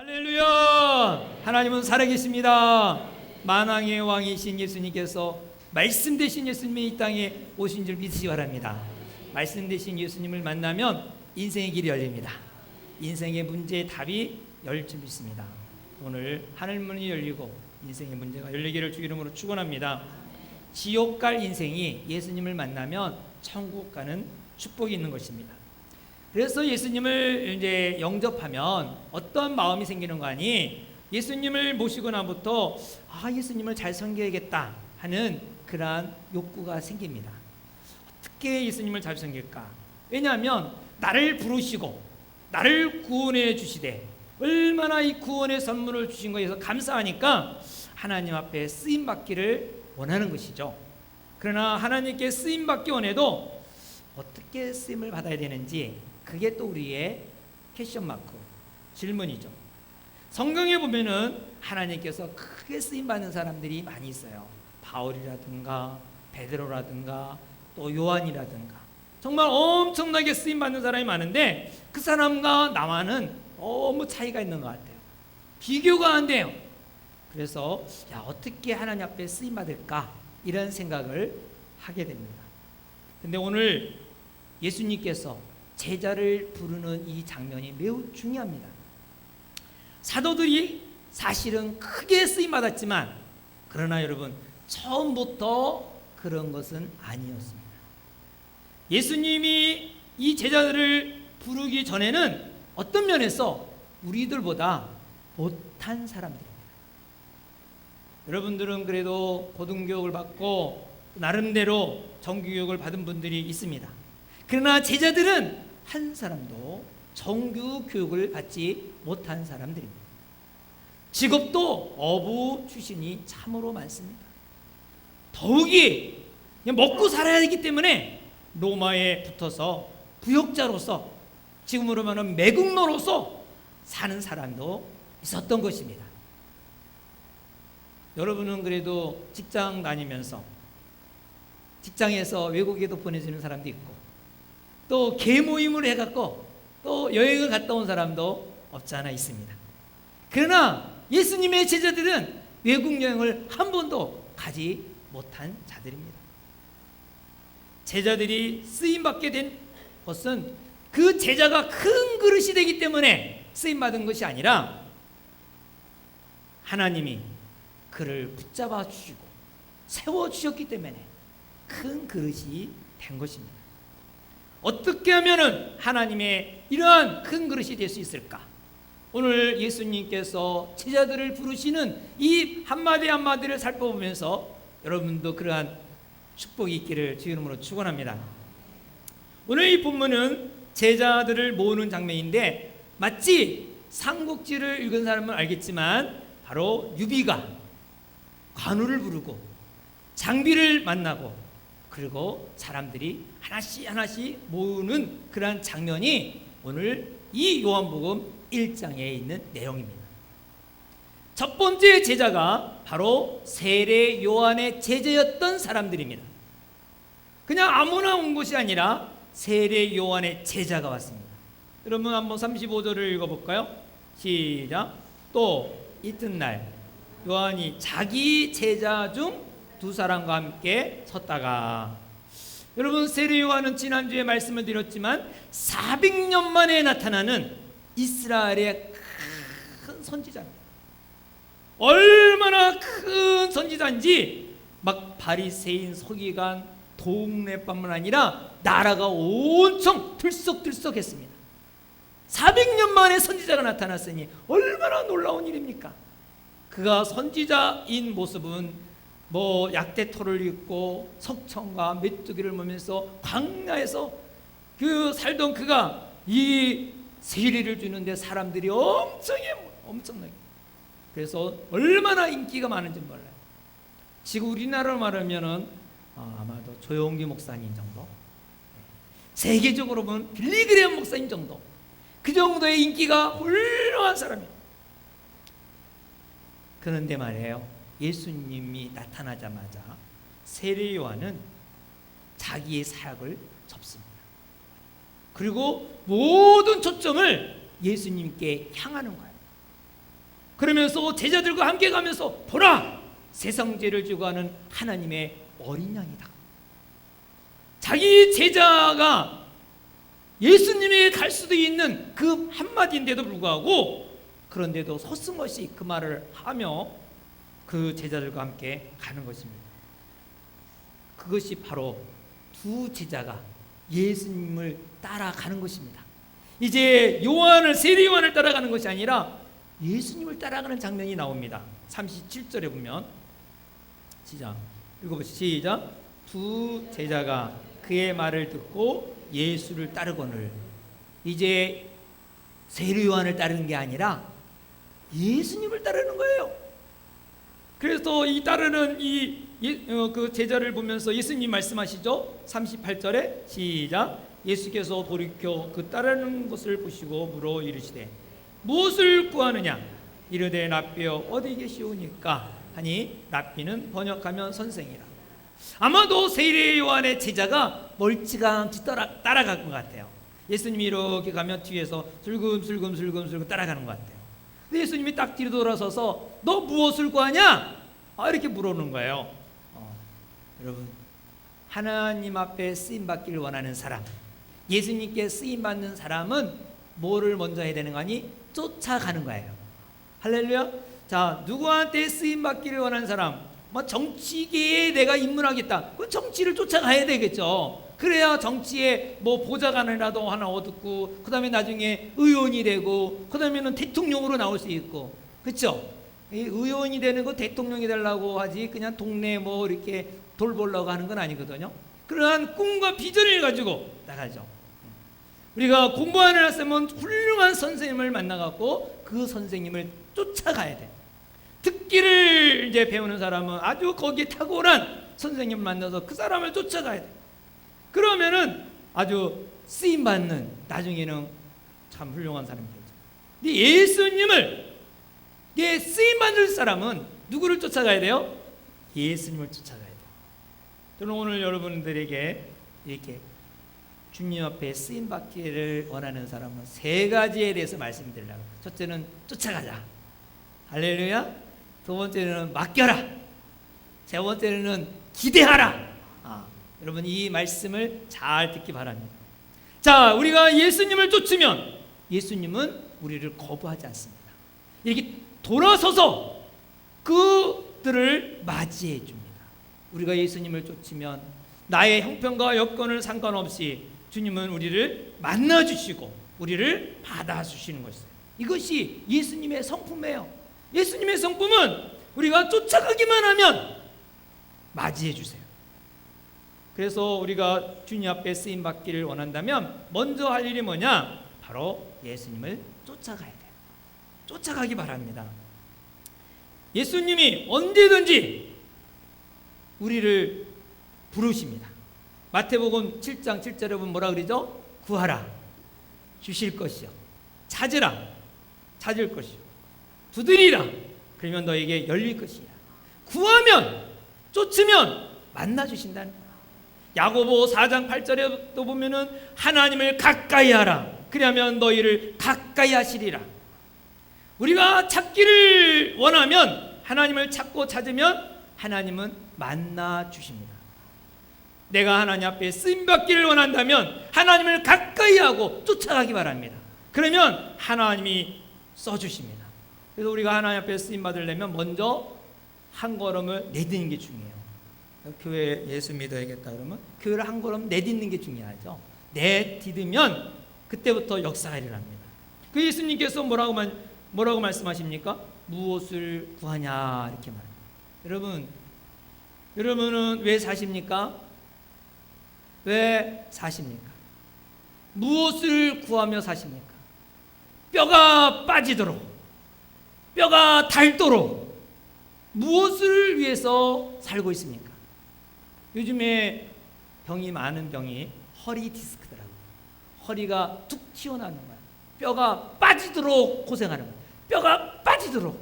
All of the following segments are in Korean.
할렐루야! 하나님은 살아계십니다. 만왕의 왕이신 예수님께서 말씀 되신 예수님이 이 땅에 오신 줄 믿으시기 바랍니다. 말씀 되신 예수님을 만나면 인생의 길이 열립니다. 인생의 문제의 답이 열 줄 믿습니다. 오늘 하늘문이 열리고 인생의 문제가 열리기를 주 이름으로 축원합니다. 지옥 갈 인생이 예수님을 만나면 천국 가는 축복이 있는 것입니다. 그래서 예수님을 이제 영접하면 어떤 마음이 생기는 거 아니? 예수님을 모시고 나부터 예수님을 잘 섬겨야겠다 하는 그러한 욕구가 생깁니다. 어떻게 예수님을 잘 섬길까? 왜냐하면 나를 부르시고 나를 구원해 주시되 얼마나 이 구원의 선물을 주신 것에 대해서 감사하니까 하나님 앞에 쓰임 받기를 원하는 것이죠. 그러나 하나님께 쓰임 받기 원해도 어떻게 쓰임을 받아야 되는지 그게 또 우리의 퀘션 마크, 질문이죠. 성경에 보면은 하나님께서 크게 쓰임 받는 사람들이 많이 있어요. 바울이라든가 베드로라든가 또 요한이라든가 정말 엄청나게 쓰임 받는 사람이 많은데 그 사람과 나와는 너무 차이가 있는 것 같아요. 비교가 안 돼요. 그래서 어떻게 하나님 앞에 쓰임 받을까 이런 생각을 하게 됩니다. 근데 오늘 예수님께서 제자를 부르는 이 장면이 매우 중요합니다. 사도들이 사실은 크게 쓰임받았지만 그러나 여러분 처음부터 그런 것은 아니었습니다. 예수님이 이 제자들을 부르기 전에는 어떤 면에서 우리들보다 못한 사람들입니다. 여러분들은 그래도 고등교육을 받고 나름대로 정규교육을 받은 분들이 있습니다. 그러나 제자들은 한 사람도 정규 교육을 받지 못한 사람들입니다. 직업도 어부 출신이 참으로 많습니다. 더욱이 먹고 살아야 되기 때문에 로마에 붙어서 부역자로서 지금으로 말하면 매국노로서 사는 사람도 있었던 것입니다. 여러분은 그래도 직장 다니면서 직장에서 외국에도 보내주는 사람도 있고 또 개모임을 해갖고 또 여행을 갔다 온 사람도 없지 않아 있습니다. 그러나 예수님의 제자들은 외국 여행을 한 번도 가지 못한 자들입니다. 제자들이 쓰임받게 된 것은 그 제자가 큰 그릇이 되기 때문에 쓰임받은 것이 아니라 하나님이 그를 붙잡아 주시고 세워주셨기 때문에 큰 그릇이 된 것입니다. 어떻게 하면은 하나님의 이러한 큰 그릇이 될 수 있을까? 오늘 예수님께서 제자들을 부르시는 이 한마디 한마디를 살펴보면서 여러분도 그러한 축복이 있기를 주 이름으로 축원합니다. 오늘 이 본문은 제자들을 모으는 장면인데 마치 삼국지를 읽은 사람은 알겠지만 바로 유비가 관우를 부르고 장비를 만나고 그리고 사람들이 하나씩 하나씩 모으는 그러한 장면이 오늘 이 요한복음 1장에 있는 내용입니다. 첫 번째 제자가 바로 세례 요한의 제자였던 사람들입니다. 그냥 아무나 온 것이 아니라 세례 요한의 제자가 왔습니다. 여러분 한번 35절을 읽어볼까요? 시작. 또 이튿날 요한이 자기 제자 중 두 사람과 함께 섰다가 여러분 세례 요한은 지난주에 말씀을 드렸지만 400년 만에 나타나는 이스라엘의 큰 선지자입니다. 얼마나 큰 선지자인지 막 바리새인 서기관 동네뿐만 아니라 나라가 온통 들썩들썩했습니다. 400년 만에 선지자가 나타났으니 얼마나 놀라운 일입니까? 그가 선지자인 모습은 약대토를 입고 석청과 메뚜기를 먹으면서 광야에서 살던 그가 이 세례를 주는데 사람들이 엄청나게 그래서 얼마나 인기가 많은지 몰라요. 지금 우리나라로 말하면은 아마도 조용기 목사님 정도, 세계적으로 보면 빌리그레엄 목사님 정도, 그 정도의 인기가 훌륭한 사람이에요. 그런데 말이에요, 예수님이 나타나자마자 세례 요한은 자기의 사역을 접습니다. 그리고 모든 초점을 예수님께 향하는 거예요. 그러면서 제자들과 함께 가면서 보라, 세상 죄를 지고 가는 하나님의 어린 양이다. 자기 제자가 예수님에게 갈 수도 있는 그 한마디인데도 불구하고 그런데도 서슴없이 그 말을 하며 그 제자들과 함께 가는 것입니다. 그것이 바로 두 제자가 예수님을 따라가는 것입니다. 이제 세례 요한을 따라가는 것이 아니라 예수님을 따라가는 장면이 나옵니다. 37절에 보면 시작 읽어보시죠. 시작. 두 제자가 그의 말을 듣고 예수를 따르거늘. 이제 세례 요한을 따르는 게 아니라 예수님을 따르는 거예요. 그래서 이 따르는 그 제자를 보면서 예수님 말씀하시죠. 38절에 시작. 예수께서 돌이켜 그 따르는 것을 보시고 물어 이르시되 무엇을 구하느냐? 이르되 랍비여 어디 계시오니까 하니 랍비는 번역하면 선생이라. 아마도 세례 요한의 제자가 멀찌감치 따라갈 것 같아요. 예수님이 이렇게 가면 뒤에서 슬금슬금 따라가는 것 같아요. 근데 예수님이 딱 뒤로 돌아서서 너 무엇을 구하냐? 이렇게 물어보는 거예요. 여러분, 하나님 앞에 쓰임받기를 원하는 사람, 예수님께 쓰임받는 사람은 뭐를 먼저 해야 되는 거니? 쫓아가는 거예요. 할렐루야. 자, 누구한테 쓰임받기를 원하는 사람, 정치계에 내가 입문하겠다, 그 정치를 쫓아가야 되겠죠. 그래야 정치에 보좌관이라도 하나 얻고, 그 다음에 나중에 의원이 되고, 그 다음에는 대통령으로 나올 수 있고, 그렇죠? 의원이 되는 거 대통령이 되려고 하지 그냥 동네 이렇게 돌보려고 하는 건 아니거든요. 그러한 꿈과 비전을 가지고 나가죠. 우리가 공부하는 학생은 훌륭한 선생님을 만나갖고 그 선생님을 쫓아가야 돼. 듣기를 이제 배우는 사람은 아주 거기에 탁월한 선생님을 만나서 그 사람을 쫓아가야 돼. 그러면은 아주 쓰임받는, 나중에는 참 훌륭한 사람이 되죠. 근데 예수님을 쓰임받을 사람은 누구를 쫓아가야 돼요? 예수님을 쫓아가야 돼요. 저는 오늘 여러분들에게 이렇게 주님 앞에 쓰임받기를 원하는 사람은 세 가지에 대해서 말씀드리려고. 첫째는 쫓아가자. 할렐루야. 두 번째는 맡겨라. 세 번째는 기대하라. 여러분 이 말씀을 잘 듣기 바랍니다. 자, 우리가 예수님을 쫓으면 예수님은 우리를 거부하지 않습니다. 이렇게 돌아서서 그들을 맞이해 줍니다. 우리가 예수님을 쫓으면 나의 형편과 여건을 상관없이 주님은 우리를 만나주시고 우리를 받아주시는 것이에요. 이것이 예수님의 성품이에요. 예수님의 성품은 우리가 쫓아가기만 하면 맞이해 주세요. 그래서 우리가 주님 앞에 쓰임받기를 원한다면 먼저 할 일이 뭐냐? 바로 예수님을 쫓아가야 돼요. 쫓아가기 바랍니다. 예수님이 언제든지 우리를 부르십니다. 마태복음 7장 7절에 보면 뭐라 그러죠? 구하라, 주실 것이요. 찾으라, 찾을 것이요. 두드리라, 그러면 너에게 열릴 것이야. 구하면, 쫓으면 만나 주신다는 거야. 야고보 4장 8절에 또 보면은 하나님을 가까이 하라, 그리하면 너희를 가까이 하시리라. 우리가 찾기를 원하면, 하나님을 찾고 찾으면 하나님은 만나 주십니다. 내가 하나님 앞에 쓰임받기를 원한다면 하나님을 가까이 하고 쫓아가기 바랍니다. 그러면 하나님이 써주십니다. 그래서 우리가 하나님 앞에 쓰임받으려면 먼저 한 걸음을 내딛는 게 중요해요. 교회에 예수 믿어야겠다 그러면 교회를 한 걸음 내딛는 게 중요하죠. 내딛으면 그때부터 역사가 일어납니다. 그 예수님께서 뭐라고 말씀하십니까? 무엇을 구하냐 이렇게 말합니다. 여러분은 왜 사십니까? 왜 사십니까? 무엇을 구하며 사십니까? 뼈가 빠지도록, 뼈가 닳도록 무엇을 위해서 살고 있습니까? 요즘에 많은 병이 허리 디스크더라고요. 허리가 툭 튀어나오는 거예요. 뼈가 빠지도록 고생하는 거예요. 뼈가 빠지도록,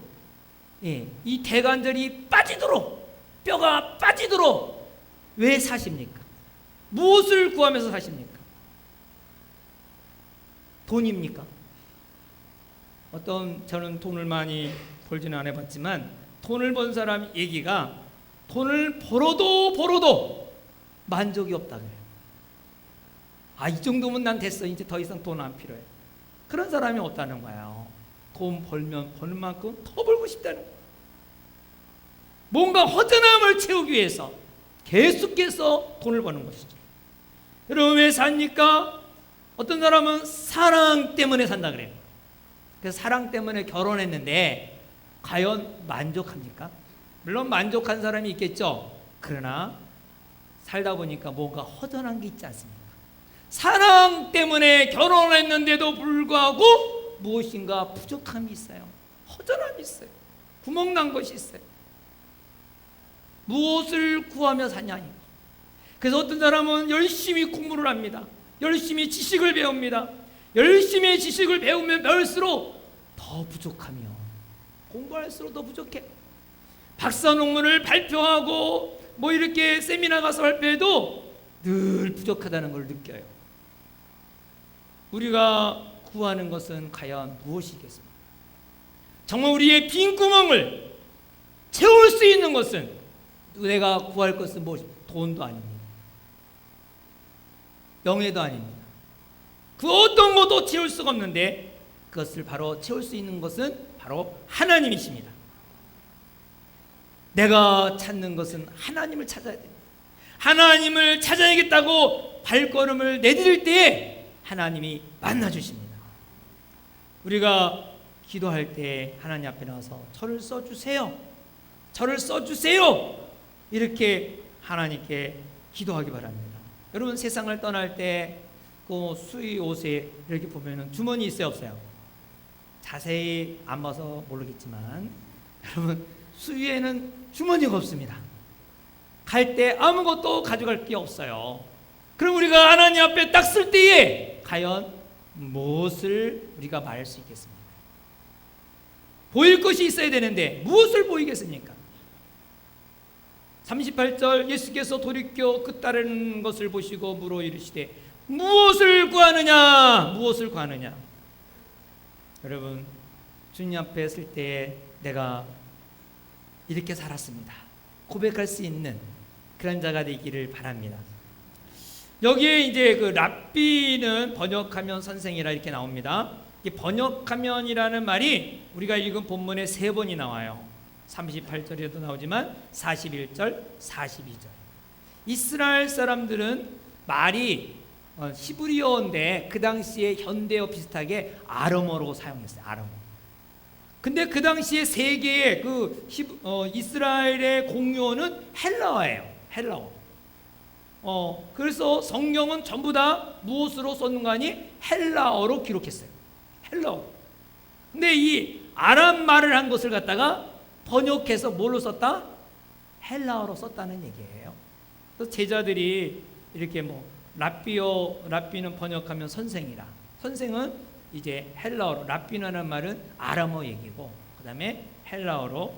이 대관절이 빠지도록, 뼈가 빠지도록 왜 사십니까? 무엇을 구하면서 사십니까? 돈입니까? 저는 돈을 많이 벌지는 안 해봤지만 돈을 번 사람 얘기가 돈을 벌어도 만족이 없다 그래요. 이 정도면 난 됐어. 이제 더 이상 돈 안 필요해. 그런 사람이 없다는 거예요. 돈 벌면 버는 만큼 더 벌고 싶다는 거예요. 뭔가 허전함을 채우기 위해서 계속해서 돈을 버는 것이죠. 여러분 왜 삽니까? 어떤 사람은 사랑 때문에 산다 그래요. 그래서 사랑 때문에 결혼했는데 과연 만족합니까? 물론 만족한 사람이 있겠죠. 그러나 살다 보니까 뭔가 허전한 게 있지 않습니까? 사랑 때문에 결혼했는데도 불구하고 무엇인가 부족함이 있어요. 허전함이 있어요. 구멍난 것이 있어요. 무엇을 구하며 사냐. 그래서 어떤 사람은 열심히 공부를 합니다. 열심히 지식을 배웁니다. 열심히 지식을 배우면 배울수록 더 부족하며 공부할수록 더 부족해. 박사 논문을 발표하고 뭐 이렇게 세미나 가서 발표해도 늘 부족하다는 걸 느껴요. 우리가 구하는 것은 과연 무엇이겠습니까? 정말 우리의 빈 구멍을 채울 수 있는 것은 내가 구할 것은 무엇입니까? 돈도 아닙니다. 명예도 아닙니다. 그 어떤 것도 채울 수가 없는데 그것을 바로 채울 수 있는 것은 바로 하나님이십니다. 내가 찾는 것은 하나님을 찾아야 됩니다. 하나님을 찾아야겠다고 발걸음을 내디딜 때에 하나님이 만나주십니다. 우리가 기도할 때 하나님 앞에 나와서 저를 써주세요. 저를 써주세요. 이렇게 하나님께 기도하기 바랍니다. 여러분 세상을 떠날 때 그 수의 옷에 이렇게 보면은 주머니 있어요 없어요? 자세히 안 봐서 모르겠지만 여러분 수의에는 주머니가 없습니다. 갈 때 아무것도 가져갈 게 없어요. 그럼 우리가 하나님 앞에 딱 쓸 때에 과연 무엇을 우리가 말할 수 있겠습니까? 보일 것이 있어야 되는데 무엇을 보이겠습니까? 38절 예수께서 돌이켜 그 따르는 것을 보시고 물어 이르시되 무엇을 구하느냐? 무엇을 구하느냐? 여러분 주님 앞에 설 때 내가 이렇게 살았습니다. 고백할 수 있는 그런 자가 되기를 바랍니다. 여기에 이제 그 랍비는 번역하면 선생이라 이렇게 나옵니다. 이 번역하면이라는 말이 우리가 읽은 본문에 3번이 나와요. 38절에도 나오지만 41절, 42절. 이스라엘 사람들은 말이 히브리어인데 그 당시에 현대어 비슷하게 아람어로 사용했어요. 아람어. 근데 그 당시에 세계의 이스라엘의 공용어는 헬라어예요. 헬라어. 그래서 성경은 전부 다 무엇으로 썼는가 하니 헬라어로 기록했어요. 헬라어. 근데 이 아람 말을 한 것을 갖다가 번역해서 뭘로 썼다? 헬라어로 썼다는 얘기예요. 그래서 제자들이 이렇게 랍비는 번역하면 선생이라. 선생은 이제 헬라어로, 랍비라는 말은 아람어 얘기고, 그 다음에 헬라어로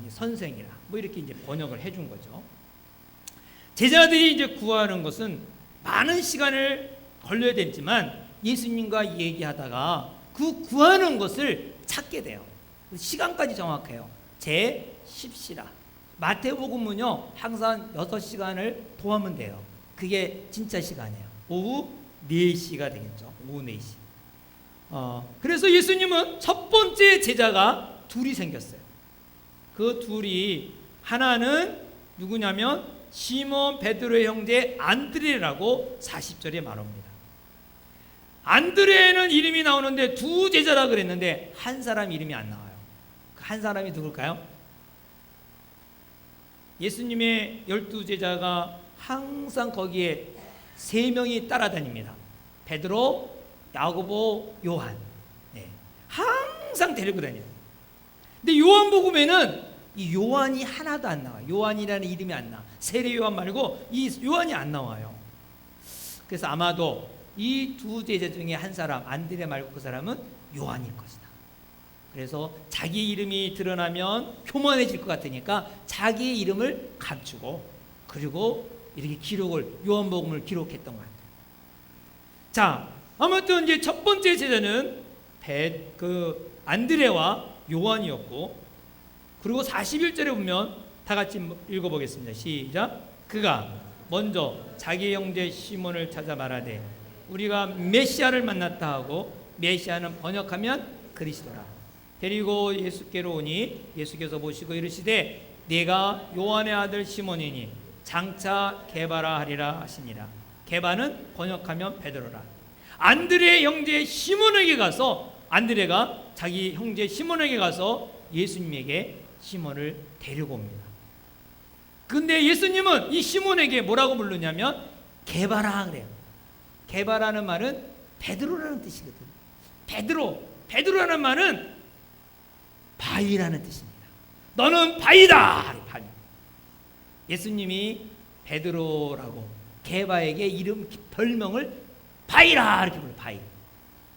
선생이라. 이렇게 이제 번역을 해준 거죠. 제자들이 이제 구하는 것은 많은 시간을 걸려야 되지만 예수님과 얘기하다가 그 구하는 것을 찾게 돼요. 시간까지 정확해요. 제 10시라. 마태복음은요 항상 6시간을 도하면 돼요. 그게 진짜 시간이에요. 오후 4시가 되겠죠. 오후 4시. 그래서 예수님은 첫 번째 제자가 둘이 생겼어요. 그 둘이 하나는 누구냐면 시몬 베드로의 형제 안드레라고 40절에 말합니다. 안드레는 이름이 나오는데 두 제자라 그랬는데 한 사람 이름이 안 나와요. 한 사람이 누굴까요? 예수님의 12제자가 항상 거기에 3명이 따라다닙니다. 베드로, 야고보, 요한. 네. 항상 데리고 다녀요. 근데 요한복음에는 이 요한이 하나도 안 나와요. 요한이라는 이름이 안 나와. 세례 요한 말고 이 요한이 안 나와요. 그래서 아마도 이 두 제자 중에 한 사람, 안드레 말고 그 사람은 요한일 것이다. 그래서 자기 이름이 드러나면 교만해질 것 같으니까 자기의 이름을 감추고 그리고 이렇게 요한복음을 기록했던 것 같아요. 자, 아무튼 이제 첫 번째 제자는 안드레와 요한이었고 그리고 41절에 보면 다 같이 읽어보겠습니다. 시작. 그가 먼저 자기 형제 시몬을 찾아 말하되 우리가 메시아를 만났다 하고, 메시아는 번역하면 그리스도라. 데리고 예수께로 오니 예수께서 보시고 이르시되 네가 요한의 아들 시몬이니 장차 게바라 하리라 하시니라. 게바는 번역하면 베드로라. 안드레의 형제 시몬에게 가서, 안드레가 자기 형제 시몬에게 가서 예수님에게 시몬을 데리고 옵니다. 근데 예수님은 이 시몬에게 뭐라고 부르냐면 게바라 그래요. 게바라는 말은 베드로라는 뜻이거든요. 베드로라는 말은 바위라는 뜻입니다. 너는 바위다. 바위. 예수님이 베드로라고 게바에게 이름 별명을 바위라 이렇게 불러요. 바위.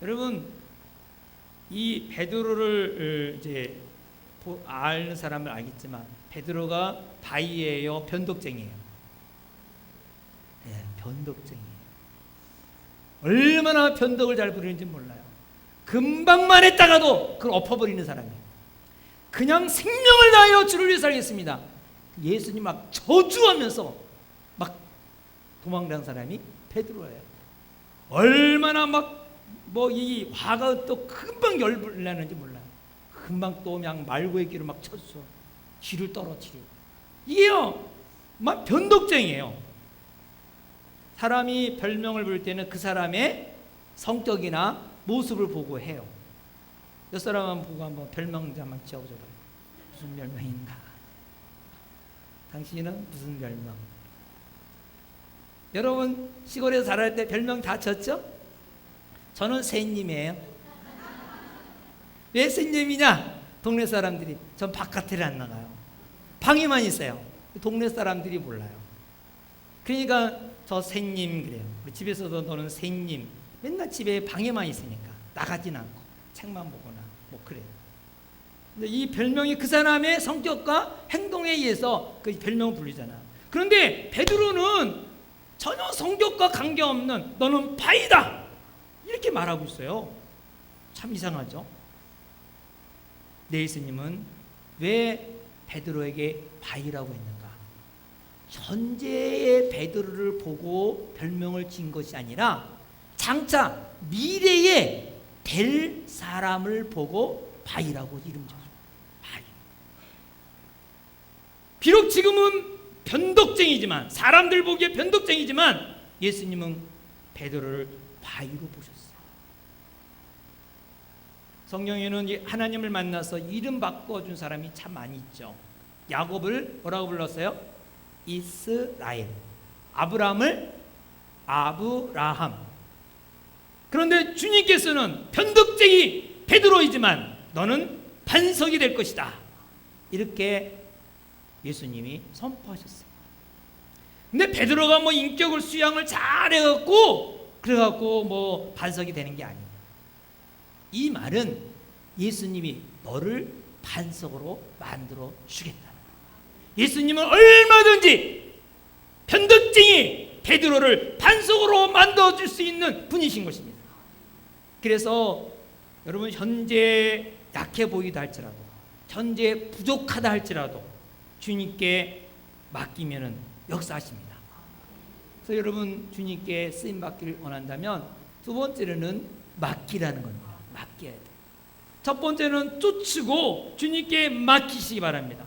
여러분, 이 베드로를 이제 아는 사람은 알겠지만 베드로가 바위예요, 변덕쟁이에요? 네, 변덕쟁이에요. 얼마나 변덕을 잘 부리는지 몰라요. 금방만 했다가도 그걸 엎어버리는 사람이에요. 그냥 생명을 다하여 주를 위해 살겠습니다. 예수님 막 저주하면서 막 도망간 사람이 베드로예요. 얼마나 막 뭐 이 화가 또 금방 열불 나는지 몰라요. 금방 또 그냥 말고의 길을 막 쳤어. 쥐를 떨어뜨리고. 이게요, 막 변덕쟁이에요. 사람이 별명을 부를 때는 그 사람의 성격이나 모습을 보고 해요. 몇 사람만 보고 한번 별명 한번 지어줘봐요. 무슨 별명인가? 당신은 무슨 별명? 여러분 시골에서 자랄 때 별명 다 쳤죠? 저는 새님이에요. 왜 새님이냐? 동네 사람들이, 전 바깥에 안 나가요. 방에만 있어요. 동네 사람들이 몰라요. 그러니까 저 새님 그래요. 집에서도 너는 새님. 맨날 집에 방에만 있으니까 나가진 않고 책만 보거나 뭐 그래요. 근데 이 별명이 그 사람의 성격과 행동에 의해서 그 별명을 부르잖아. 그런데 베드로는 전혀 성격과 관계없는 너는 바위다 이렇게 말하고 있어요. 참 이상하죠. 네, 예수님은 왜 베드로에게 바위라고 했는가? 현재의 베드로를 보고 별명을 지은 것이 아니라 장차 미래에 될 사람을 보고 바위라고 이름 지었어요. 바위. 비록 지금은 변덕쟁이지만, 사람들 보기에 변덕쟁이지만 예수님은 베드로를 바위로 보셨어요. 성경에는 하나님을 만나서 이름 바꿔준 사람이 참 많이 있죠. 야곱을 뭐라고 불렀어요? 이스라엘. 아브라함을 아브라함. 그런데 주님께서는 변덕쟁이 베드로이지만 너는 반석이 될 것이다, 이렇게 예수님이 선포하셨어요. 근데 베드로가 뭐 인격을 수양을 잘해갖고 그래갖고 뭐 반석이 되는 게 아니에요. 이 말은 예수님이 너를 반석으로 만들어 주겠다는 거예요. 예수님은 얼마든지 변덕쟁이 베드로를 반석으로 만들어 줄 수 있는 분이신 것입니다. 그래서 여러분, 현재 약해 보이다 할지라도, 현재 부족하다 할지라도 주님께 맡기면은 역사하십니다. 그래서 여러분, 주님께 쓰임 받기를 원한다면 두 번째로는 맡기라는 겁니다. 맡겨야 돼요. 첫 번째는 쫓고 주님께 맡기시기 바랍니다.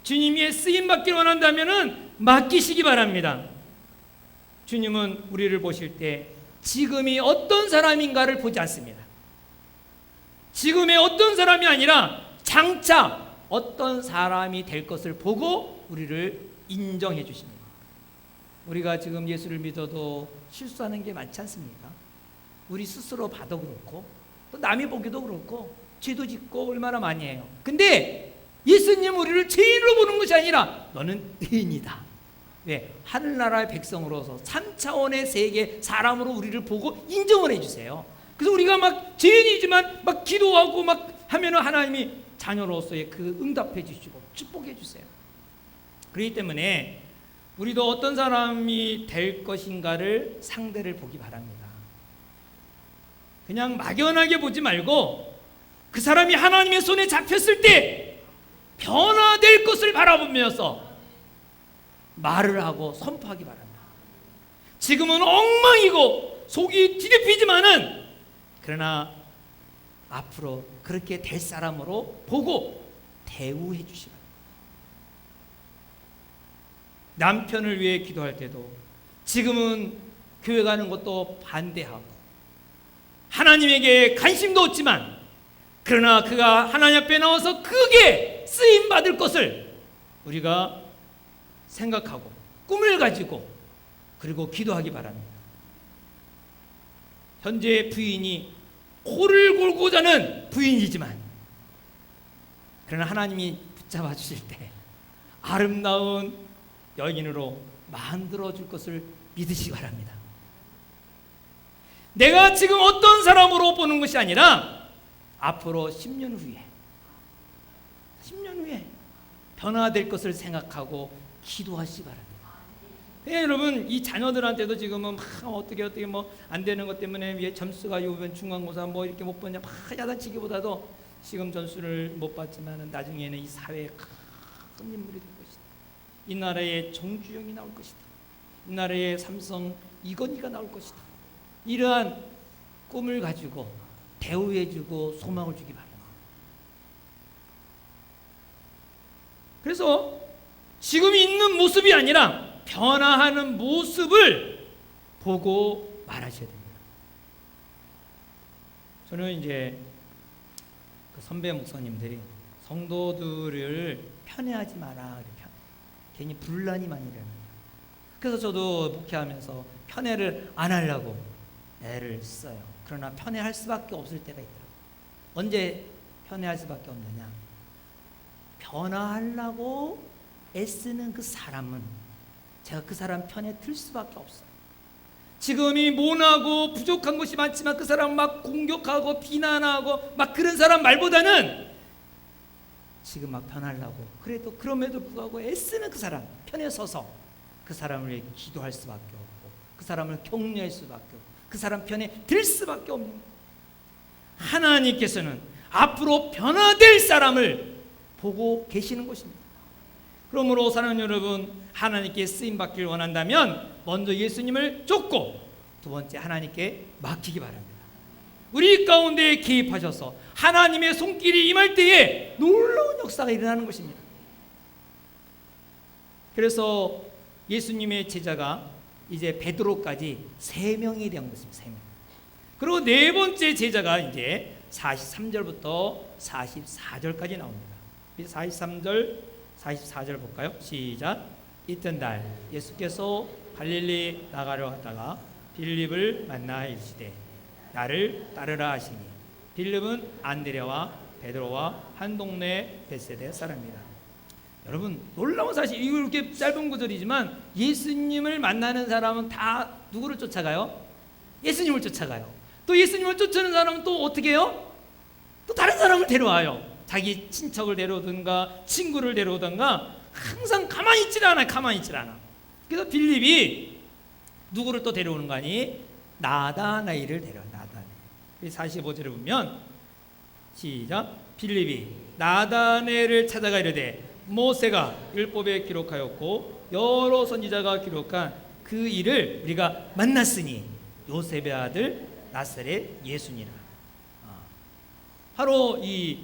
주님의 쓰임 받기를 원한다면은 맡기시기 바랍니다. 주님은 우리를 보실 때 지금이 어떤 사람인가를 보지 않습니다. 지금의 어떤 사람이 아니라 장차 어떤 사람이 될 것을 보고 우리를 인정해 주십니다. 우리가 지금 예수를 믿어도 실수하는 게 많지 않습니까? 우리 스스로 봐도 그렇고 또 남이 보기도 그렇고 죄도 짓고 얼마나 많이 해요. 근데 예수님 우리를 죄인으로 보는 것이 아니라 너는 의인이다. 왜? 하늘나라의 백성으로서 3차원의 세계 사람으로 우리를 보고 인정을 해주세요. 그래서 우리가 막 죄인이지만 막 기도하고 막 하면은 하나님이 자녀로서의 그 응답해 주시고 축복해 주세요. 그렇기 때문에 우리도 어떤 사람이 될 것인가를 상대를 보기 바랍니다. 그냥 막연하게 보지 말고 그 사람이 하나님의 손에 잡혔을 때 변화될 것을 바라보면서 말을 하고 선포하기 바랍니다. 지금은 엉망이고 속이 뒤집히지만은 그러나 앞으로 그렇게 될 사람으로 보고 대우해 주시기 바랍니다. 남편을 위해 기도할 때도 지금은 교회 가는 것도 반대하고 하나님에게 관심도 없지만 그러나 그가 하나님 앞에 나와서 크게 쓰임받을 것을 우리가 생각하고 꿈을 가지고 그리고 기도하기 바랍니다. 현재 부인이 코를 골고 자는 부인이지만 그러나 하나님이 붙잡아 주실 때 아름다운 여인으로 만들어 줄 것을 믿으시기 바랍니다. 내가 지금 어떤 사람으로 보는 것이 아니라 앞으로 10년 후에 변화될 것을 생각하고 기도하시기 바랍니다. 여러분 이 자녀들한테도 지금은 막 어떻게 뭐 안 되는 것 때문에 왜 점수가 이번 중간고사 뭐 이렇게 못 보냐 막 야단치기보다도 지금 점수를 못 받지만 나중에는 이 사회에 큰 인물이 될 것이다. 이 나라에 정주영이 나올 것이다. 이 나라에 삼성 이건희가 나올 것이다. 이러한 꿈을 가지고 대우해주고 소망을 주기 바랍니다. 그래서 지금 있는 모습이 아니라 변화하는 모습을 보고 말하셔야 됩니다. 저는 이제 그 선배 목사님들이 성도들을 편애하지 마라, 괜히 분란이 많이 일어나요. 그래서 저도 목회하면서 편애를 안 하려고 애를 써요. 그러나 편애할 수밖에 없을 때가 있더라고요. 언제 편애할 수밖에 없느냐? 변화하려고 애쓰는 그 사람은 제가 그 사람 편에 들 수밖에 없어요. 지금이 모나고 부족한 것이 많지만 그 사람 막 공격하고 비난하고 막 그런 사람 말보다는 지금 막 변하려고 그래도 그럼에도 불구하고 애쓰는 그 사람 편에 서서 그 사람을 위해 기도할 수밖에 없고 그 사람을 격려할 수밖에 없고 그 사람 편에 들 수밖에 없는 거예요. 하나님께서는 앞으로 변화될 사람을 보고 계시는 것입니다. 그러므로 사랑하는 여러분, 하나님께 쓰임받기를 원한다면 먼저 예수님을 쫓고 두 번째 하나님께 맡기기 바랍니다. 우리 가운데 개입하셔서 하나님의 손길이 임할 때에 놀라운 역사가 일어나는 것입니다. 그래서 예수님의 제자가 이제 베드로까지 3명이 된 것입니다. 3명. 그리고 네 번째 제자가 이제 43절부터 44절까지 나옵니다. 43절, 44절 볼까요? 시작. 이튿날 예수께서 갈릴리 나가려 하다가 빌립을 만나 이르시되 나를 따르라 하시니 빌립은 안드레와 베드로와 한 동네 벳세대 사람이라. 여러분 놀라운 사실, 이렇게 짧은 구절이지만 예수님을 만나는 사람은 다 누구를 쫓아가요? 예수님을 쫓아가요. 또 예수님을 쫓아오는 사람은 또 어떻게 해요? 또 다른 사람을 데려와요. 자기 친척을 데려오든가 친구를 데려오든가 항상 가만히 있질 않아요. 가만히 있질 않아. 그래서 빌립이 누구를 또 데려오는 거 아니? 나다나엘을 데려와. 나다나엘. 45절에 보면 시작. 빌립이 나다나엘을 찾아가 이르되 모세가 율법에 기록하였고 여러 선지자가 기록한 그 일을 우리가 만났으니 요셉의 아들 나사렛 예수니라. 바로 이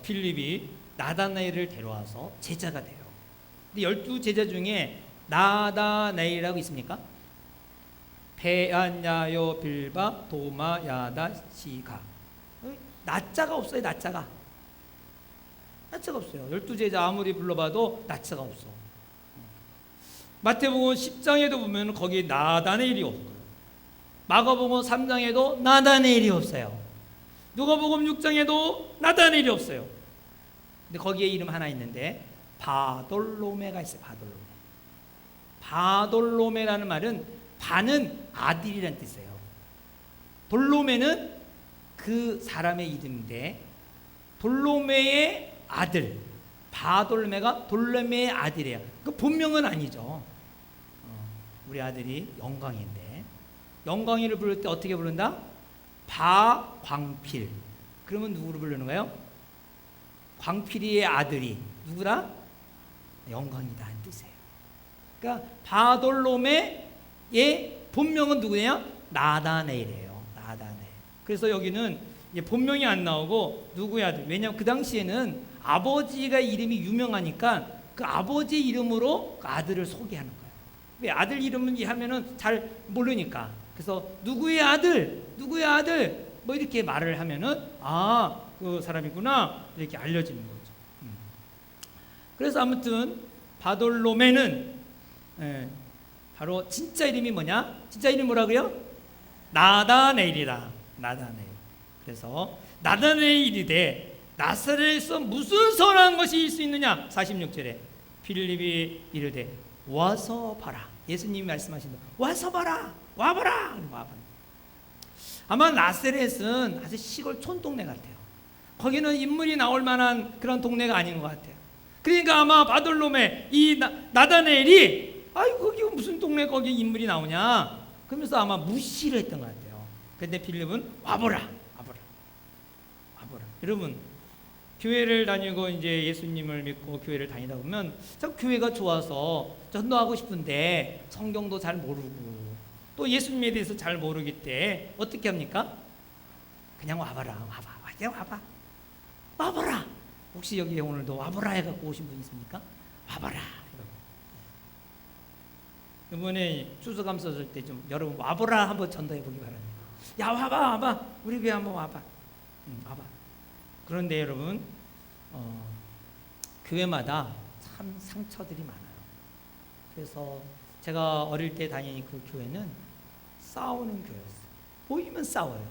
빌립이 나다나엘을 데려와서 제자가 돼요. 근데 12제자 중에 나다나엘이라고 있습니까? 베안야요 빌바 도마 야다 시가. 나자가 없어요. 나자가 없어요. 12제자 아무리 불러봐도 나자가 없어. 마태복음 10장에도 보면 거기 나다나엘이 없고 마가복음 3장에도 나다나엘이 없어요. 누가복음 6장에도 나다나엘이 없어요. 근데 거기에 이름 하나 있는데 바돌로메가 있어요. 바돌로메라는 말은 바는 아들이라는 뜻이에요. 돌로메는 그 사람의 이름인데 돌로메의 아들, 바돌로메가 돌로메의 아들이에요. 그 본명은 아니죠. 우리 아들이 영광인데 영광이를 부를 때 어떻게 부른다? 바광필. 그러면 누구를 부르는 거예요? 광필이의 아들이 누구라? 영광이다 는 뜻이에요. 그러니까 바돌로메의 본명은 누구냐? 나다네일이에요. 나다네일. 그래서 여기는 본명이 안 나오고 누구의 아들? 왜냐하면 그 당시에는 아버지가 이름이 유명하니까 그 아버지 이름으로 그 아들을 소개하는 거예요. 왜 아들 이름을 하면은 잘 모르니까. 그래서 누구의 아들, 누구의 아들 뭐 이렇게 말을 하면은 그 사람이구나 이렇게 알려지는 거죠. 그래서 아무튼 바돌로메는 바로 진짜 이름이 뭐냐? 진짜 이름이 뭐라고요? 나다네일이다. 나다네일. 그래서 나다네일이되 나사렛에서 무슨 선한 것이 있을 수 있느냐? 46절에 빌립이 이르되 와서 봐라. 예수님이 말씀하신다. 와서 봐라. 와봐라. 아마 나사렛은 아주 시골 촌동네 같아요. 거기는 인물이 나올 만한 그런 동네가 아닌 것 같아요. 그러니까 아마 바돌로메 이 나다네일이 거기 무슨 동네 거기 인물이 나오냐 그러면서 아마 무시를 했던 것 같아요. 그런데 빌립은 와보라. 여러분 교회를 다니고 이제 예수님을 믿고 교회를 다니다 보면 참 교회가 좋아서 전도하고 싶은데 성경도 잘 모르고 또 예수님에 대해서 잘 모르기 때문에 어떻게 합니까? 그냥 와봐라. 혹시 여기 오늘도 와보라 해갖고 오신 분 있습니까? 와봐라. 이번에 추수감 썼을 때 좀 여러분 와보라 한번 전도해 보기 바랍니다. 야 와봐 우리 교회 한번 와봐. 와봐. 그런데 여러분 교회마다 참 상처들이 많아요. 그래서 제가 어릴 때 다니는 그 교회는 싸우는 교회였어요. 모이면 싸워요.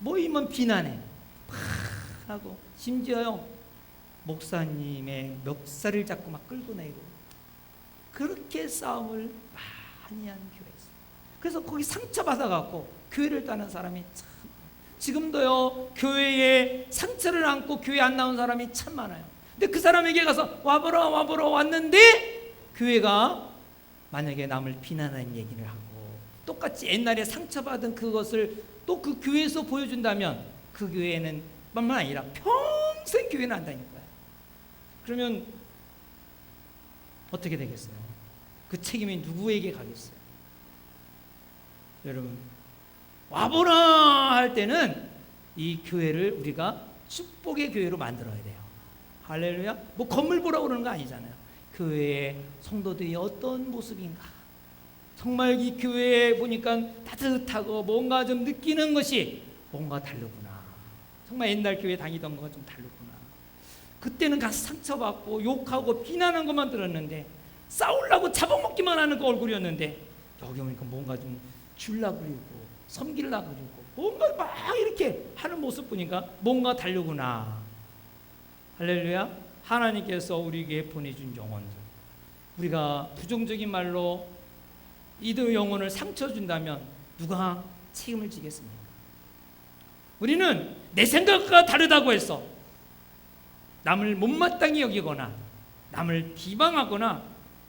모이면 비난해. 막 하고 심지어요 목사님의 멱살을 잡고 막 끌고 내고 그렇게 싸움을 많이 하는 교회였어요. 그래서 거기 상처받아갖고 교회를 떠난 사람이 참 지금도요 교회에 상처를 안고 교회 안 나온 사람이 참 많아요. 근데 그 사람에게 가서 와보라 왔는데 교회가 만약에 남을 비난하는 얘기를 하고 똑같이 옛날에 상처받은 그것을 또 그 교회에서 보여준다면 그 교회는 뿐만 아니라 평생 교회는 안 다닐 거야. 그러면 어떻게 되겠어요? 그 책임이 누구에게 가겠어요? 여러분 와보라 할 때는 이 교회를 우리가 축복의 교회로 만들어야 돼요. 할렐루야. 뭐 건물 보라고 그러는 거 아니잖아요. 교회의 성도들이 어떤 모습인가 정말 이 교회에 보니까 따뜻하고 뭔가 좀 느끼는 것이 뭔가 다르구나. 정말 옛날 교회 다니던 거가 좀 다르구나. 그때는 가서 상처받고 욕하고 비난하는 것만 들었는데 싸우려고 잡아먹기만 하는 그 얼굴이었는데 여기 오니까 뭔가 좀 줄라 그리고 섬길라 그리고 뭔가 막 이렇게 하는 모습 보니까 뭔가 다르구나. 할렐루야. 하나님께서 우리에게 보내준 영혼들 우리가 부정적인 말로 이들 영혼을 상처 준다면 누가 책임을 지겠습니까? 우리는 내 생각과 다르다고 해서 남을 못마땅히 여기거나 남을 비방하거나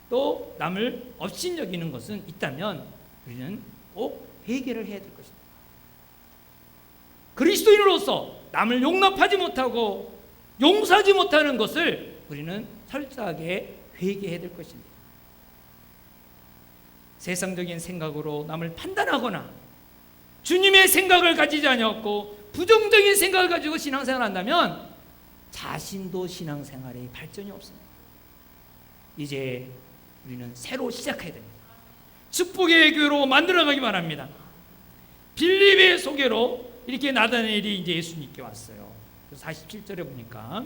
또 남을 업신여기는 것은 있다면 우리는 꼭 회개를 해야 될 것입니다. 그리스도인으로서 남을 용납하지 못하고 용서하지 못하는 것을 우리는 철저하게 회개해야 될 것입니다. 세상적인 생각으로 남을 판단하거나 주님의 생각을 가지지 않았고 부정적인 생각을 가지고 신앙생활을 한다면 자신도 신앙생활에 발전이 없습니다. 이제 우리는 새로 시작해야 됩니다. 축복의 교회로 만들어가기 바랍니다. 빌립의 소개로 이렇게 나다나엘이 이제 예수님께 왔어요. 47절에 보니까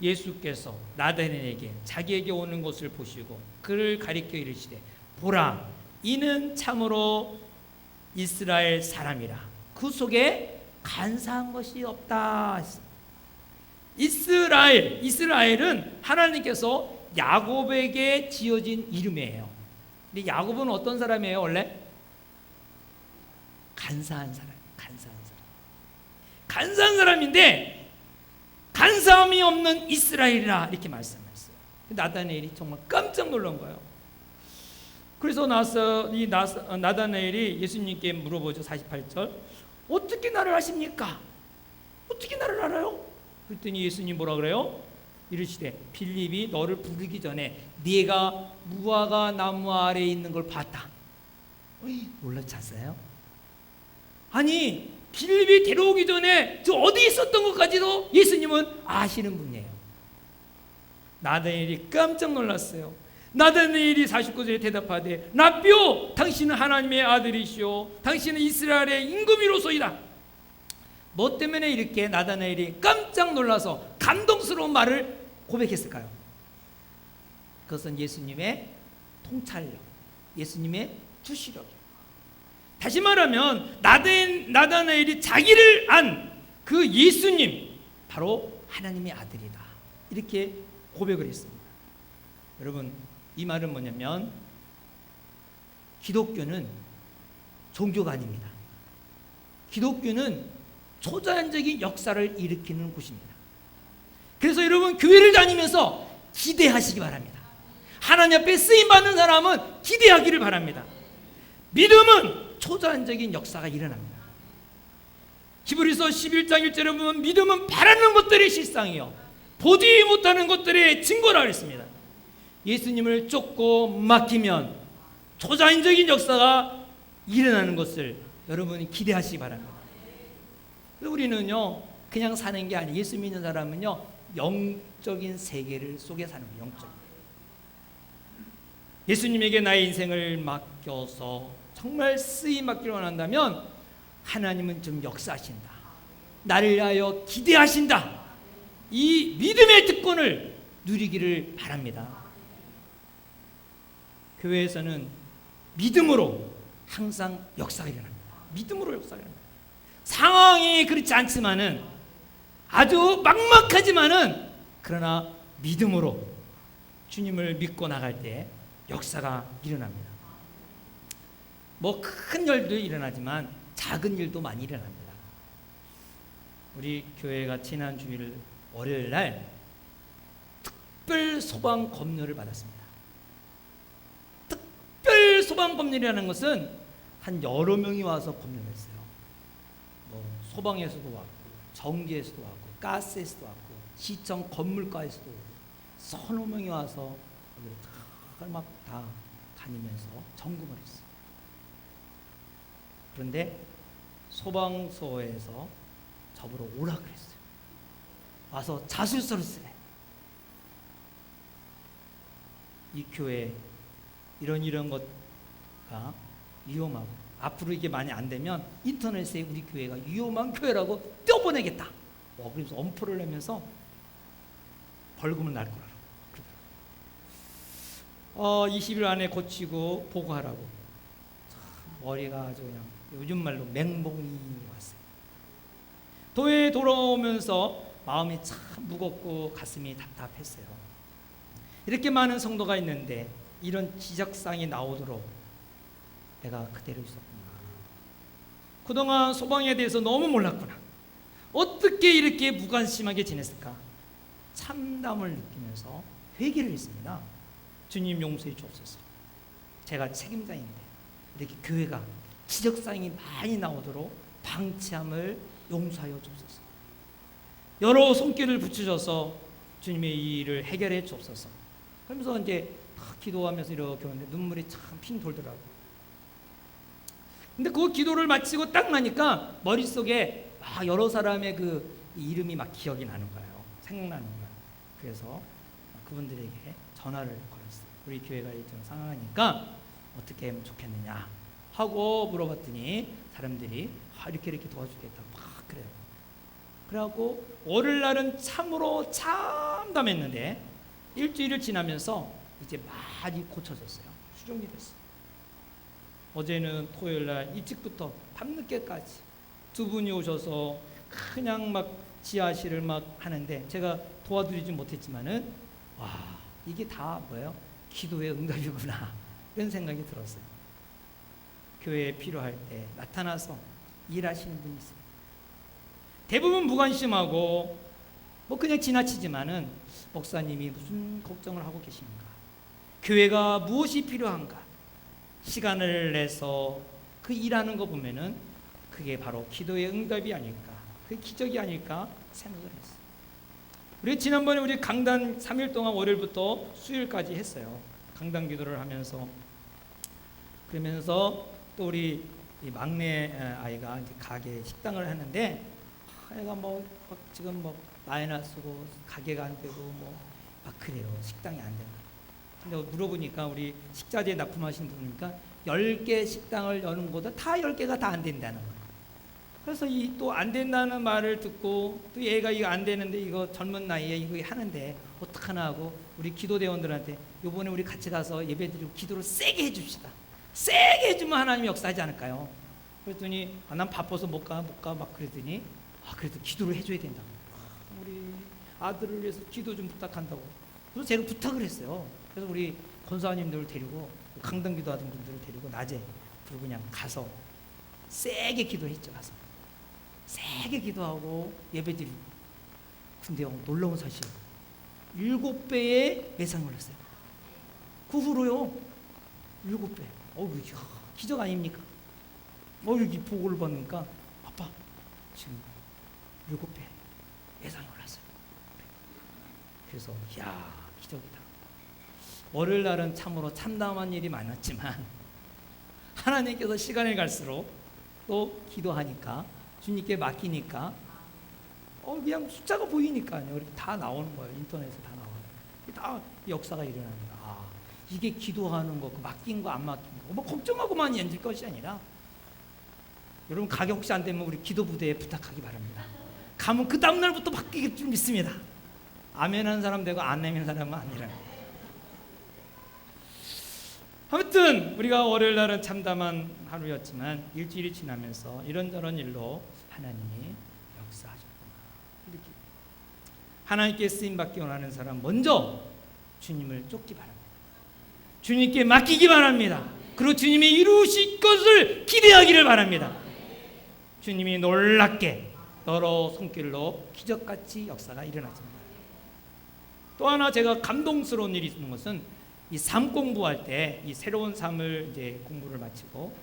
예수께서 나다나엘에게 자기에게 오는 것을 보시고 그를 가리켜 이르시되 보라 이는 참으로 이스라엘 사람이라 그 속에 간사한 것이 없다. 이스라엘은 하나님께서 야곱에게 지어진 이름이에요. 근데 야곱은 어떤 사람이에요? 원래 간사한 사람인데 간사함이 없는 이스라엘이라 이렇게 말씀했어요. 나다나엘이 정말 깜짝 놀란 거예요. 그래서 나다나엘이 예수님께 물어보죠. 48절 어떻게 나를 아십니까? 어떻게 나를 알아요? 그랬더니 예수님 뭐라 그래요? 이르시되 빌립이 너를 부르기 전에 네가 무화과 나무 아래에 있는 걸 봤다. 놀랍지 않아요? 아니 빌립이 데려오기 전에 저 어디에 있었던 것까지도 예수님은 아시는 분이에요. 나다나엘이 깜짝 놀랐어요. 나다나엘이 49절에 대답하되 라삐오 당신은 하나님의 아들이시오 당신은 이스라엘의 임금이로소이다. 뭐 때문에 이렇게 나다나엘이 깜짝 놀라서 감동스러운 말을 고백했을까요? 그것은 예수님의 통찰력, 예수님의 주시력이에요. 다시 말하면 나다나엘이 자기를 안 그 예수님 바로 하나님의 아들이다 이렇게 고백을 했습니다. 여러분 이 말은 뭐냐면 기독교는 종교가 아닙니다. 기독교는 초자연적인 역사를 일으키는 곳입니다. 그래서 여러분 교회를 다니면서 기대하시기 바랍니다. 하나님 앞에 쓰임받는 사람은 기대하기를 바랍니다. 믿음은 초자연적인 역사가 일어납니다. 히브리서 11장 1절에 보면 믿음은 바라는 것들의 실상이요 보지 못하는 것들의 증거라 그랬습니다. 예수님을 쫓고 맡기면 초자연적인 역사가 일어나는 것을 여러분이 기대하시기 바랍니다. 우리는요 그냥 사는 게 아니에요. 예수 믿는 사람은요 영적인 세계를 속에 사는 거예요. 영적. 예수님에게 나의 인생을 맡겨서 정말 쓰임 받기를 원한다면 하나님은 좀 역사하신다. 나를 위하여 기대하신다. 이 믿음의 특권을 누리기를 바랍니다. 교회에서는 믿음으로 항상 역사가 일어납니다. 믿음으로 역사가 일어납니다. 상황이 그렇지 않지만은 아주 막막하지만은 그러나 믿음으로 주님을 믿고 나갈 때 역사가 일어납니다. 뭐 큰 일도 일어나지만 작은 일도 많이 일어납니다. 우리 교회가 지난 주일 월요일 날 특별 소방 검열을 받았습니다. 특별 소방 검열이라는 것은 한 여러 명이 와서 검열했어요. 뭐 소방에서도 왔고 전기에서도 왔고 가스에서도 왔고 시청 건물가에서도 서너 명이 와서 막 다 다니면서 점검을 했어요. 그런데 소방서에서 저보러 오라 그랬어요. 와서 자술서를 쓰래. 이 교회 이런 것가 위험하고 앞으로 이게 많이 안 되면 인터넷에 우리 교회가 위험한 교회라고 떼어보내겠다. 그래서 엄포를 내면서 벌금을 날 거라고. 20일 안에 고치고 보고하라고. 머리가 아주 그냥 요즘 말로 맹봉이 왔어요. 교회에 돌아오면서 마음이 참 무겁고 가슴이 답답했어요. 이렇게 많은 성도가 있는데 이런 지적사항이 나오도록 내가 그대로 있었구나. 그동안 소방에 대해서 너무 몰랐구나. 어떻게 이렇게 무관심하게 지냈을까? 참담을 느끼면서 회개를 했습니다. 주님 용서해 주옵소서. 제가 책임자인데 이렇게 교회가 지적사항이 많이 나오도록 방치함을 용서하여 주옵소서. 여러 손길을 붙여줘서 주님의 이 일을 해결해 주옵소서. 그러면서 이제 기도하면서 이렇게 오는데 눈물이 참 핑 돌더라고요. 근데 그 기도를 마치고 딱 나니까 머릿속에 여러 사람의 그 이름이 막 기억이 나는 거예요. 생각나는 거예요. 그래서 그분들에게 전화를 걸었어요. 우리 교회가 이런 상황이니까 어떻게 하면 좋겠느냐 하고 물어봤더니 사람들이 이렇게 도와주겠다고 막 그래요. 그래갖고 월요일 날은 참으로 참담했는데 일주일을 지나면서 이제 많이 고쳐졌어요. 수정이 됐어요. 어제는 토요일 날 일찍부터 밤늦게까지 두 분이 오셔서 그냥 막 지하실을 막 하는데 제가 도와드리지 못했지만은 이게 다 뭐예요? 기도의 응답이구나 이런 생각이 들었어요. 교회에 필요할 때 나타나서 일하시는 분이 있어요. 대부분 무관심하고 뭐 그냥 지나치지만은 목사님이 무슨 걱정을 하고 계신가? 교회가 무엇이 필요한가? 시간을 내서 그 일하는 거 보면은 그게 바로 기도의 응답이 아닐까? 그 기적이 아닐까 생각을 했어요. 우리 지난번에 우리 강단 3일 동안 월요일부터 수요일까지 했어요. 강단 기도를 하면서 그러면서 또 우리 이 막내 아이가 이제 가게 식당을 하는데 애가 뭐 지금 뭐 마이너스고 가게가 안 되고 뭐 막 그래요. 식당이 안 된다. 근데 물어보니까 우리 식자재 납품하신 분이니까 10개 식당을 여는 것도 다 10개가 다 안 된다는 거예요. 그래서 이 또 안 된다는 말을 듣고 또 얘가 이거 안 되는데 이거 젊은 나이에 이거 하는데 어떡하나 하고 우리 기도대원들한테 요번에 우리 같이 가서 예배드리고 기도를 세게 해줍시다. 세게 해주면 하나님 역사하지 않을까요? 그랬더니 난 바빠서 못 가 막 그랬더니 그래도 기도를 해줘야 된다고. 우리 아들을 위해서 기도 좀 부탁한다고. 그래서 제가 부탁을 했어요. 그래서 우리 권사님들을 데리고 강단 기도하던 분들을 데리고 낮에 그리고 그냥 가서 세게 기도했죠. 가서 세게 기도하고 예배드리고. 근데요, 놀라운 사실 7배의 매상을 올렸어요. 그 후로요 7배. 기적 아닙니까? 여기 보고를 받으니까 아빠 지금 7배 매상이 올랐어요. 그래서 기적이다. 월요일 날은 참으로 참담한 일이 많았지만 하나님께서 시간이 갈수록 또 기도하니까 주님께 맡기니까 그냥 숫자가 보이니까요. 이렇게 다 나오는 거예요. 인터넷에 다 나와요. 다 역사가 일어납니다. 이게 기도하는 거, 맡긴 거 안 맡긴 거, 뭐 걱정하고만 앉을 것이 아니라 여러분 가게 혹시 안 되면 우리 기도 부대에 부탁하기 바랍니다. 가면 그 다음 날부터 바뀌길 줄 믿습니다. 아멘하는 사람 되고 안 내면 사람은 아니라. 아무튼 우리가 월요일 날은 참담한 하루였지만 일주일이 지나면서 이런저런 일로 하나님이 역사하셨구나. 이렇게 하나님께 쓰임 받기 원하는 사람 먼저 주님을 쫓기 바랍니다. 주님께 맡기기 바랍니다. 그리고 주님이 이루실 것을 기대하기를 바랍니다. 주님이 놀랍게 여러 손길로 기적같이 역사가 일어났습니다. 또 하나 제가 감동스러운 일이 있는 것은 이 삶 공부할 때 이 새로운 삶을 이제 공부를 마치고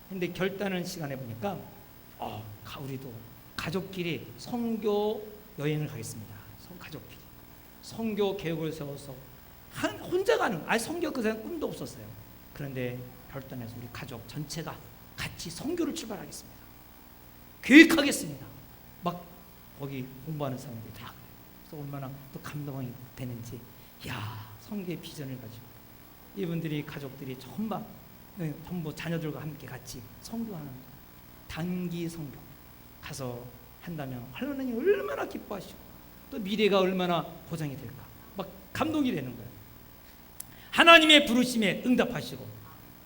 근데 결단하는 시간에 보니까 우리도 가족끼리 선교 여행을 가겠습니다. 가족끼리 선교 계획을 세워서 혼자 가는 선교 그 생각 꿈도 없었어요. 그런데 결단해서 우리 가족 전체가 같이 선교를 출발하겠습니다. 계획하겠습니다. 막 거기 공부하는 사람들이 다 그래서 얼마나 또 감동이 되는지 선교의 비전을 가지고 이분들이 가족들이 전부 자녀들과 함께 같이 선교하는 단기 선교 가서 한다면 하나님이 얼마나 기뻐하시고 또 미래가 얼마나 보장이 될까 막 감동이 되는 거예요. 하나님의 부르심에 응답하시고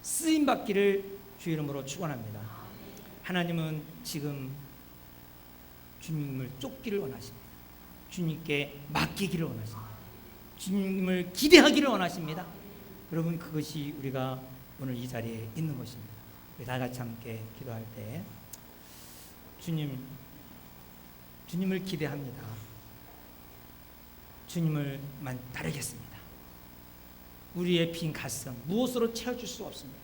쓰임 받기를 주 이름으로 축원합니다. 하나님은 지금 주님을 쫓기를 원하십니다. 주님께 맡기기를 원하십니다. 주님을 기대하기를 원하십니다. 여러분 그것이 우리가 오늘 이 자리에 있는 것입니다. 우리 다 같이 함께 기도할 때 주님을 기대합니다. 주님을만 따르겠습니다. 우리의 빈 가슴 무엇으로 채워줄 수 없습니다.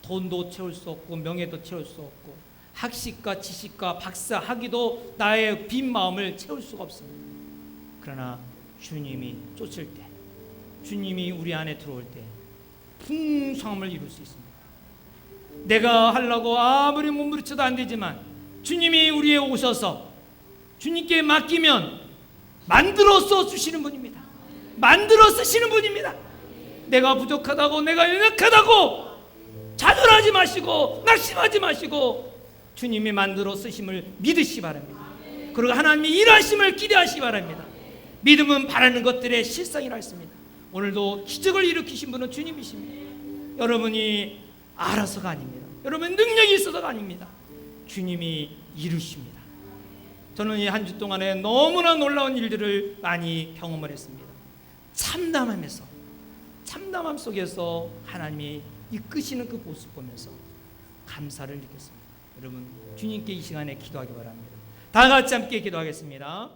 돈도 채울 수 없고 명예도 채울 수 없고 학식과 지식과 박사 학위도 나의 빈 마음을 채울 수가 없습니다. 그러나 주님이 쫓을 때 주님이 우리 안에 들어올 때 풍성함을 이룰 수 있습니다. 내가 하려고 아무리 몸부림쳐도 안 되지만 주님이 우리에 오셔서 주님께 맡기면 만들어서 주시는 분입니다. 만들어 쓰시는 분입니다. 내가 부족하다고 내가 연약하다고 좌절하지 마시고 낙심하지 마시고 주님이 만들어 쓰심을 믿으시기 바랍니다. 그리고 하나님이 일하심을 기대하시기 바랍니다. 믿음은 바라는 것들의 실상이라 했습니다. 오늘도 기적을 일으키신 분은 주님이십니다. 여러분이 알아서가 아닙니다. 여러분 능력이 있어서가 아닙니다. 주님이 이루십니다. 저는 이 한 주 동안에 너무나 놀라운 일들을 많이 경험을 했습니다. 참담함 속에서 하나님이 이끄시는 그 모습 보면서 감사를 느꼈습니다. 여러분 주님께 이 시간에 기도하기 바랍니다. 다 같이 함께 기도하겠습니다.